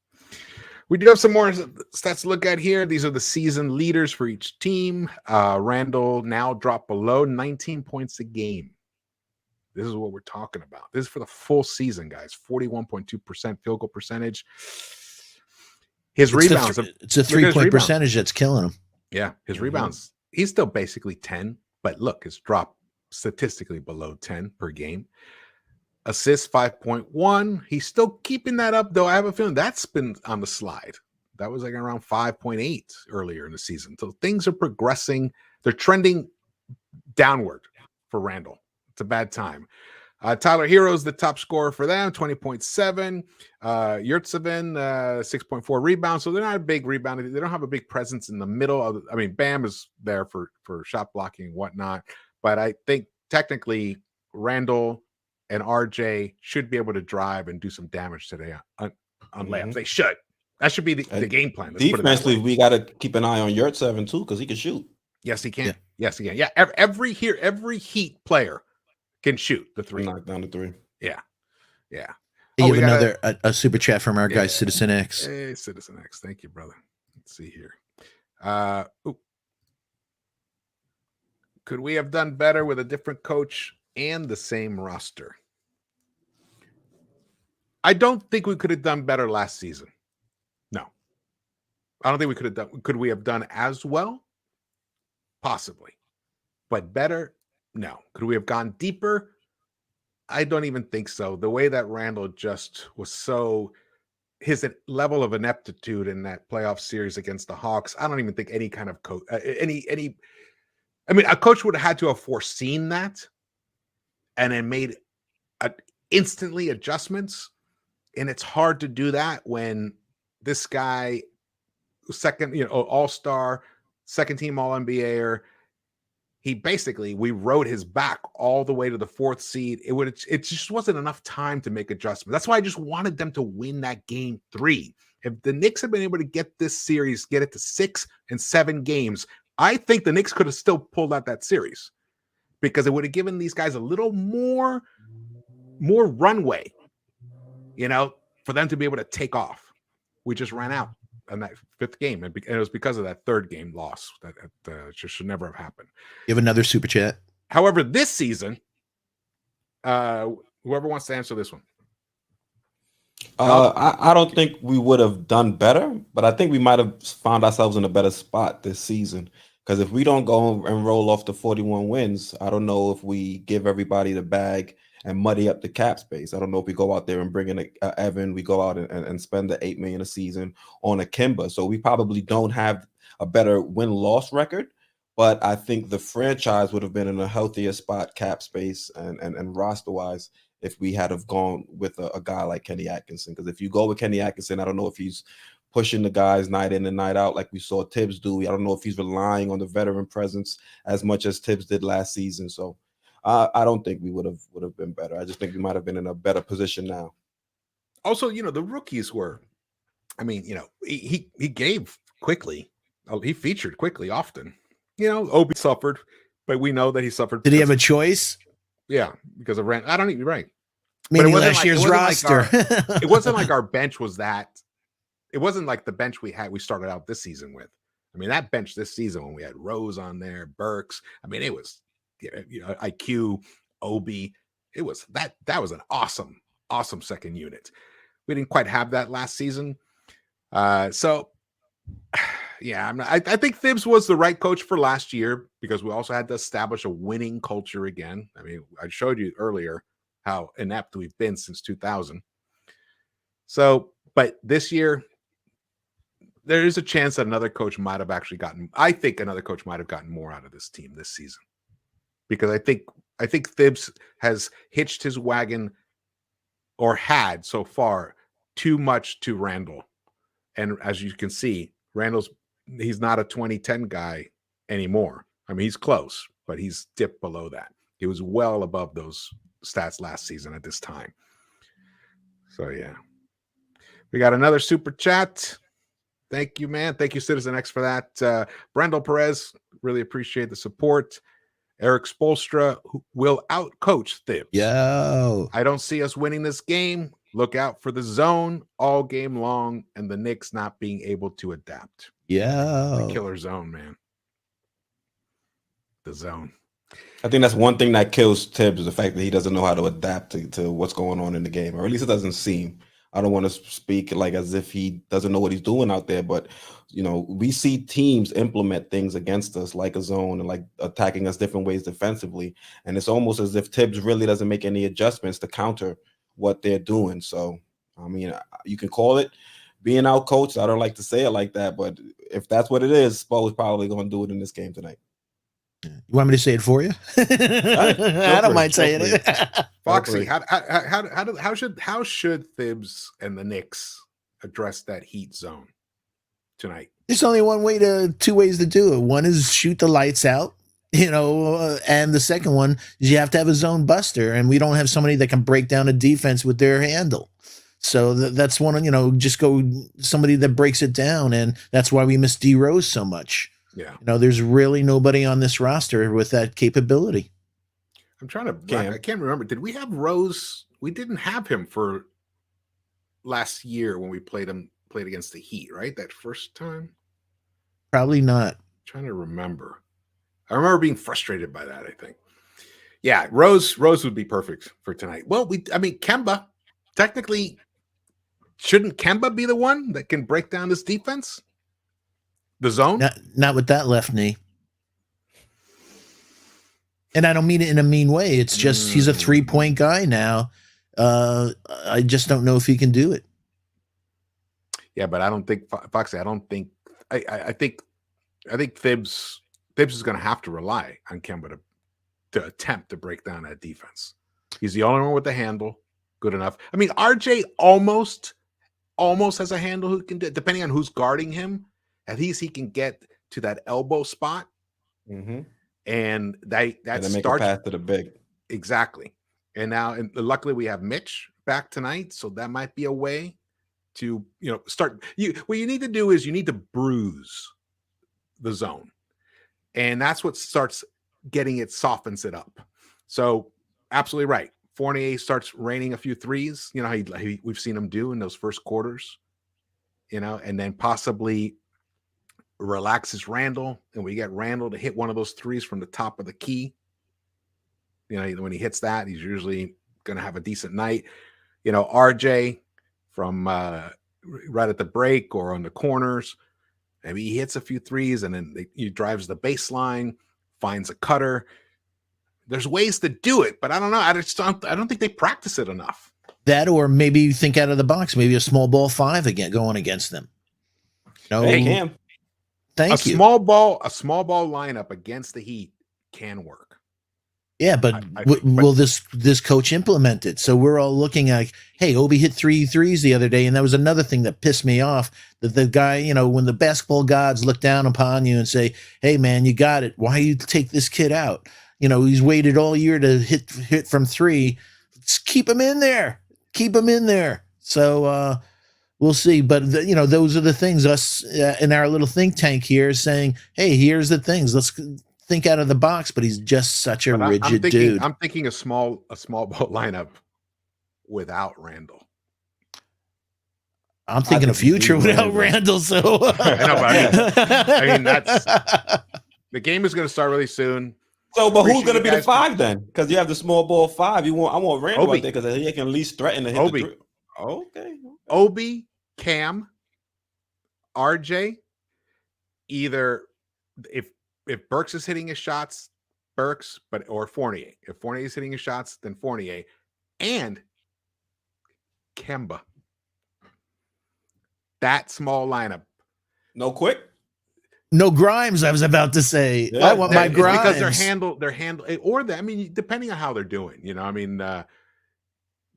We do have some more stats to look at here. These are the season leaders for each team. Randle now dropped below 19 points a game. This is what we're talking about. This is for the full season, guys. 41.2% field goal percentage. His rebounds. It's a 3-point percentage that's killing him. Yeah, his rebounds. He's still basically 10, but look, it's dropped statistically below 10 per game. Assists 5.1. He's still keeping that up, though. I have a feeling that's been on the slide. That was like around 5.8 earlier in the season. So things are progressing. They're trending downward for Randle. It's a bad time. Tyler Hero's the top scorer for them, 20.7. Yurtsevin, 6.4 rebounds. So they're not a big rebounder. They don't have a big presence in the middle. Bam is there for shot blocking and whatnot. But I think technically Randle and RJ should be able to drive and do some damage today on layups. They should. That should be the game plan. Defensively, we got to keep an eye on Yurtsevin too, because he can shoot. Yes, he can. Yeah. Yes, he can. Yeah, every Heat player can shoot the three. Knock down the three. Yeah. You have another a super chat from our guy, Citizen X. Hey, Citizen X. Thank you, brother. Let's see here. Could we have done better with a different coach and the same roster? I don't think we could have done better last season. No. I don't think we could have done. Could we have done as well? Possibly. But better? No. Could we have gone deeper? I don't even think so. The way that Randle just was his level of ineptitude in that playoff series against the Hawks, I don't even think any kind of coach, a coach would have had to have foreseen that and then made instantly adjustments. And it's hard to do that when this guy, second, all-star, second team All-NBAer, we rode his back all the way to the fourth seed. It just wasn't enough time to make adjustments. That's why I just wanted them to win that game 3. If the Knicks had been able to get this series, get it to 6 and 7 games, I think the Knicks could have still pulled out that series because it would have given these guys a little more runway, for them to be able to take off. We just ran out on that 5th game, and it was because of that 3rd game loss that just should never have happened. You have another super chat. However, this season, whoever wants to answer this one. I don't think we would have done better, but I think we might have found ourselves in a better spot this season. Because if we don't go and roll off the 41 wins, I don't know if we give everybody the bag and muddy up the cap space. I don't know if we go out there and bring in a Evan, we go out and spend the $8 million a season on a Kimba. So we probably don't have a better win-loss record, but I think the franchise would have been in a healthier spot cap space and roster-wise if we had have gone with a guy like Kenny Atkinson. Because if you go with Kenny Atkinson, I don't know if he's pushing the guys night in and night out like we saw Thibs do. I don't know if he's relying on the veteran presence as much as Thibs did last season. So I don't think we would have been better. I just think we might have been in a better position now. Also, the rookies were, I mean, he gave quickly. He featured quickly often. Obi suffered, but we know that he suffered. Did he have a choice? Yeah, because of Randle. I don't even right. Meaning last year's roster. It wasn't like our bench was that. It wasn't like the bench we started out this season with. I mean, that bench this season when we had Rose on there, Burks. I mean, it was IQ, Obi. It was that was an awesome second unit. We didn't quite have that last season. So yeah, I think Thibs was the right coach for last year because we also had to establish a winning culture again. I mean, I showed you earlier how inept we've been since 2000. So, but this year, there is a chance that another coach might have actually gotten. I think another coach might have gotten more out of this team this season because I think Thibs has hitched his wagon or had so far too much to Randle, and as you can see, he's not a 2010 guy anymore. I mean, he's close, but he's dipped below that. He was well above those stats last season at this time. So yeah, we got another super chat. Thank you, man. Thank you, Citizen X, for that. Randle Perez, really appreciate the support. Eric Spolstra will outcoach Thibs. Yo. I don't see us winning this game. Look out for the zone all game long and the Knicks not being able to adapt. Yeah. The killer zone, man. The zone. I think that's one thing that kills Thibs, the fact that he doesn't know how to adapt to what's going on in the game, or at least it doesn't seem. I don't want to speak like as if he doesn't know what he's doing out there, but we see teams implement things against us like a zone and like attacking us different ways defensively, and it's almost as if Thibs really doesn't make any adjustments to counter what they're doing. So, I mean, you can call it being out coached. I don't like to say it like that, but if that's what it is, Spo is probably going to do it in this game tonight. You want me to say it for you? I don't mind saying it. Foxy, how should Thibs and the Knicks address that heat zone tonight? There's only two ways to do it. One is shoot the lights out, and the second one is you have to have a zone buster, and we don't have somebody that can break down a defense with their handle. So that's one, just go somebody that breaks it down, and that's why we miss D Rose so much. Yeah. There's really nobody on this roster with that capability. I'm trying to, I can't remember. Did we have Rose? We didn't have him for last year when we played against the Heat, right? That first time? Probably not. I'm trying to remember. I remember being frustrated by that, I think. Yeah, Rose would be perfect for tonight. Well, Kemba, technically, shouldn't Kemba be the one that can break down this defense? The zone? Not with that left knee. And I don't mean it in a mean way. It's just he's a 3-point guy now. I just don't know if he can do it. Yeah, but I don't think Foxy. I think Thibs is going to have to rely on Kemba to attempt to break down that defense. He's the only one with the handle. Good enough. I mean, RJ almost has a handle who can do it, depending on who's guarding him. At least he can get to that elbow spot, and that starts make a pass to the big. Exactly. And luckily we have Mitch back tonight, so that might be a way to start. What you need to do is you need to bruise the zone, and that's what starts getting it, softens it up. So absolutely right. Fournier starts raining a few threes. How we've seen him do in those first quarters. And then possibly relaxes Randle, and we get Randle to hit one of those threes from the top of the key. When he hits that, he's usually going to have a decent night. RJ from right at the break or on the corners, maybe he hits a few threes, and then he drives the baseline, finds a cutter. There's ways to do it, but I don't know. I don't think they practice it enough. That, or maybe you think out of the box, maybe a small ball 5 again going against them. Hey, Cam. Thank you. A small ball lineup against the Heat can work. Yeah, but will this coach implement it? So we're all looking at, hey, Obi hit 3 threes the other day, and that was another thing that pissed me off. That the guy, when the basketball gods look down upon you and say, hey, man, you got it. Why you take this kid out? He's waited all year to hit from 3. Just keep him in there. Keep him in there. So we'll see. But those are the things us in our little think tank here is saying, hey, here's the things. Let's think out of the box. But he's just such a rigid dude. I'm thinking a small ball lineup without Randle. I'm thinking a future without Randle. So I know, but I mean that's the game is going to start really soon. So, but who's going to be the 5 then? Because you have the small ball 5. I want Randle Obi. out there because he can at least threaten to hit Obi. the 3. Okay. Obi, Cam, RJ. Either if Burks is hitting his shots, Burks, or Fournier. If Fournier is hitting his shots, then Fournier, and Kemba. That small lineup. No quick. No Grimes. I was about to say. Yeah, I want my Grimes because they're handle, or I mean, depending on how they're doing. I mean,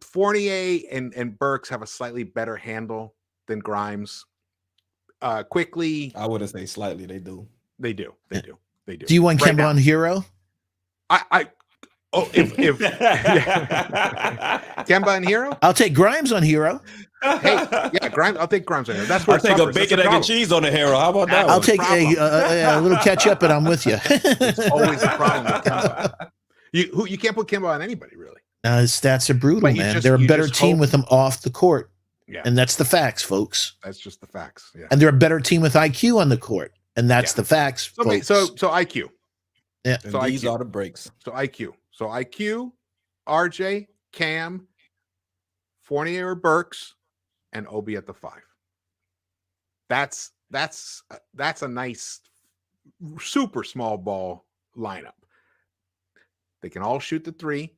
Fournier and Burks have a slightly better handle than Grimes. Quickly, I wouldn't say slightly. They do. They do. Do you want Kemba on Hero? If Kemba and Hero, I'll take Grimes on Hero. Hey, yeah, Grimes. I'll take Grimes on Hero. That's where I'll take a bacon, egg, and cheese on the Hero. How about that? I'll take a little ketchup, and I'm with you. It's always a problem with Kemba. You can't put Kemba on anybody, really. His stats are brutal, man. They're a better team with him off the court. Yeah. And that's the facts, folks. That's just the facts. Yeah. And they're a better team with IQ on the court. And that's the facts, folks. So IQ. Yeah. And so these IQ. are the breaks. So IQ, RJ, Cam, Fournier or Burks, and Obi at the 5. That's a nice, super small ball lineup. They can all shoot the 3.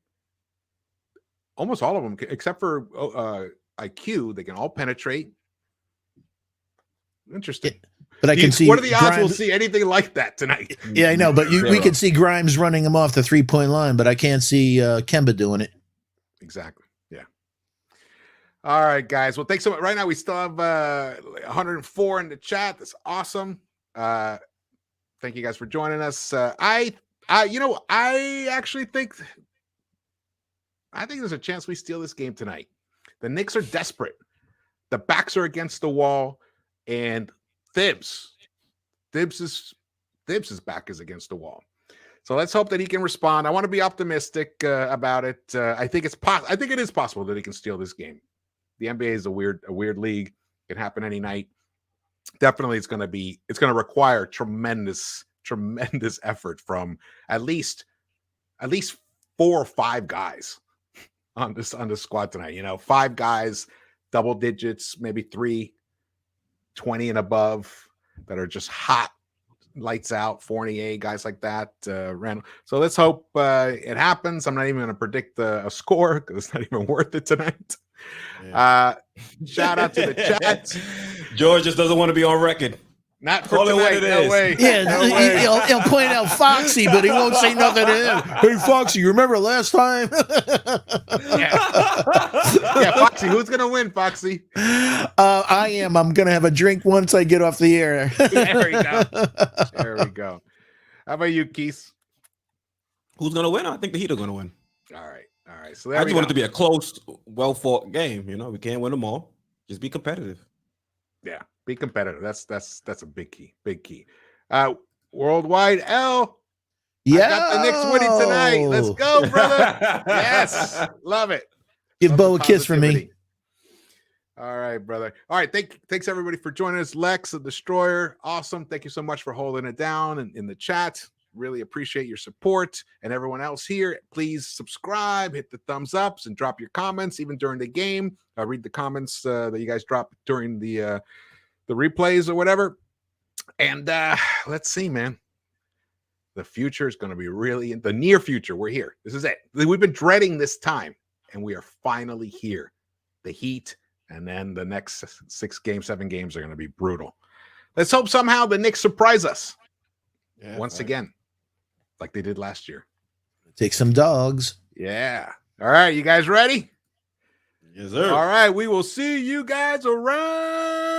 Almost all of them, except for IQ, they can all penetrate. Interesting. But I can see. What are the odds we'll see anything like that tonight? Yeah, I know. But we can see Grimes running him off the 3-point line, but I can't see Kemba doing it. Exactly. Yeah. All right, guys. Well, thanks so much. Right now, we still have 104 in the chat. That's awesome. Thank you guys for joining us. I actually think there's a chance we steal this game tonight. The Knicks are desperate. The backs are against the wall, and Thibs' back is against the wall. So let's hope that he can respond. I want to be optimistic about it. I think it is possible that he can steal this game. The NBA is a weird league. It can happen any night. Definitely, it's going to require tremendous effort from at least 4 or 5 guys on this squad tonight. 5 guys, double digits, maybe 3, 20 and above that are just hot, lights out. Fournier, guys like that, Randle. So let's hope it happens. I'm not even going to predict a score because it's not even worth it tonight. Yeah. Shout out to the chat. George just doesn't want to be on record. Not for tonight. No way. Yeah, no way. He'll point out Foxy, but he won't say nothing to him. Hey, Foxy, you remember last time? Yeah, Foxy. Who's gonna win, Foxy? I am. I'm gonna have a drink once I get off the air. There we go. How about you, Quis? Who's gonna win? I think the Heat are gonna win. All right. So I just want it to be a close, well-fought game. We can't win them all. Just be competitive. Yeah, be competitive. That's a big key. Big key. Worldwide L. Yeah, I got the Knicks winning tonight. Let's go, brother. Yes, love it. Give Bo a kiss for me. All right, brother. All right, thanks everybody for joining us. Lex, the Destroyer, awesome. Thank you so much for holding it down in the chat. Really appreciate your support. And everyone else here, please subscribe, hit the thumbs ups, and drop your comments even during the game. I read the comments that you guys drop during the replays or whatever. And let's see, man. The future is going to be really in the near future. We're here. This is it. We've been dreading this time, and we are finally here. The Heat, and then the next 7 games are going to be brutal. Let's hope somehow the Knicks surprise us once again, like they did last year. Take some dogs. Yeah. All right, you guys ready? Yes, sir. All right, we will see you guys around.